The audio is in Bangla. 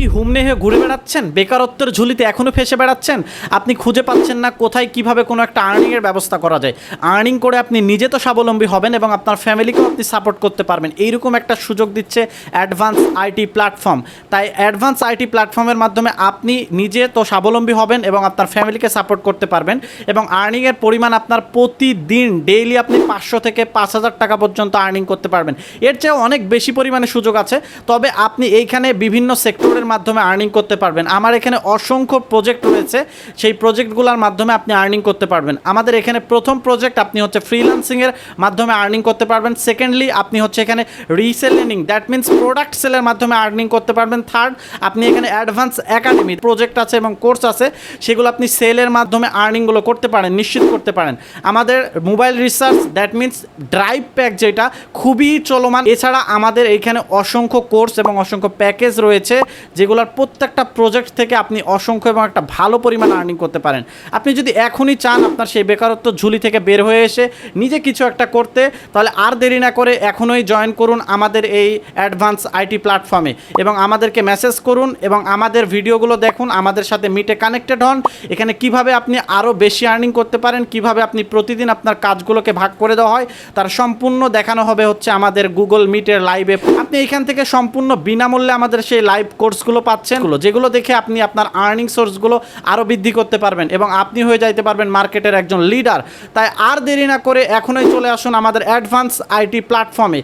কি হুমনে হয়ে ঘুরে বেড়াচ্ছেন? বেকারত্বের ঝুলিতে এখনও ফেসে বেড়াচ্ছেন? আপনি খুঁজে পাচ্ছেন না কোথায় কিভাবে কোনো একটা আর্নিংয়ের ব্যবস্থা করা যায়। আর্নিং করে আপনি নিজে তো স্বাবলম্বী হবেন এবং আপনার ফ্যামিলিকেও আপনি সাপোর্ট করতে পারবেন। এইরকম একটা সুযোগ দিচ্ছে অ্যাডভান্স আইটি প্ল্যাটফর্ম। তাই অ্যাডভান্স আইটি প্ল্যাটফর্মের মাধ্যমে আপনি নিজে তো স্বাবলম্বী হবেন এবং আপনার ফ্যামিলিকে সাপোর্ট করতে পারবেন এবং আর্নিংয়ের পরিমাণ আপনার প্রতিদিন ডেইলি আপনি 500 থেকে 5,000 টাকা পর্যন্ত আর্নিং করতে পারবেন। এর চেয়েও অনেক বেশি পরিমাণে সুযোগ আছে, তবে আপনি এইখানে বিভিন্ন সেক্টরের মাধ্যমে আর্নিং করতে পারবেন। আমার এখানে অসংখ্য প্রজেক্ট রয়েছে, সেই প্রজেক্টগুলোর মাধ্যমে আপনি আর্নিং করতে পারবেন। আমাদের এখানে প্রথম প্রজেক্ট আপনি হচ্ছে ফ্রিল্যান্সিংয়ের মাধ্যমে আর্নিং করতে পারবেন। সেকেন্ডলি আপনি হচ্ছে এখানে রিসেলিং, দ্যাট মিনস প্রোডাক্ট সেলের মাধ্যমে আর্নিং করতে পারবেন। থার্ড, আপনি এখানে অ্যাডভান্স একাডেমি প্রজেক্ট আছে এবং কোর্স আছে, সেগুলো আপনি সেলের মাধ্যমে আর্নিংগুলো করতে পারেন, নিশ্চিত করতে পারেন। আমাদের mobile research, that means drive pack, যেটা খুবই চলমান। এছাড়া আমাদের এইখানে অসংখ্য কোর্স এবং অসংখ্য প্যাকেজ রয়েছে, যেগুলোর প্রত্যেকটা প্রজেক্ট থেকে আপনি অসংখ্য এবং একটা ভালো পরিমাণ আর্নিং করতে পারেন। আপনি যদি এখনই চান আপনার সেই বেকারত্ব ঝুলি থেকে বের হয়ে এসে নিজে কিছু একটা করতে, তাহলে আর দেরি না করে এখনই জয়েন করুন আমাদের এই অ্যাডভান্স আইটি প্ল্যাটফর্মে এবং আমাদেরকে মেসেজ করুন এবং আমাদের ভিডিওগুলো দেখুন, আমাদের সাথে মিটে কানেক্টেড হন। এখানে কিভাবে আপনি আরও বেশি আর্নিং করতে পারেন, কিভাবে আপনি প্রতিদিন আপনার কাজগুলোকে ভাগ করে দেওয়া হয়, তার সম্পূর্ণ দেখানো হবে হচ্ছে আমাদের গুগল মিটের লাইভে। আপনি এখান থেকে সম্পূর্ণ বিনামূল্যে আমাদের সেই লাইভ কোর্সগুলো পাচ্ছেন, যেগুলো দেখে আপনি আপনার আর্নিং সোর্সগুলো আরও বৃদ্ধি করতে পারবেন এবং আপনি হয়ে যাইতে পারবেন মার্কেটের একজন লিডার। তাই আর দেরি না করে এখনই চলে আসুন আমাদের অ্যাডভান্স আইটি প্ল্যাটফর্মে।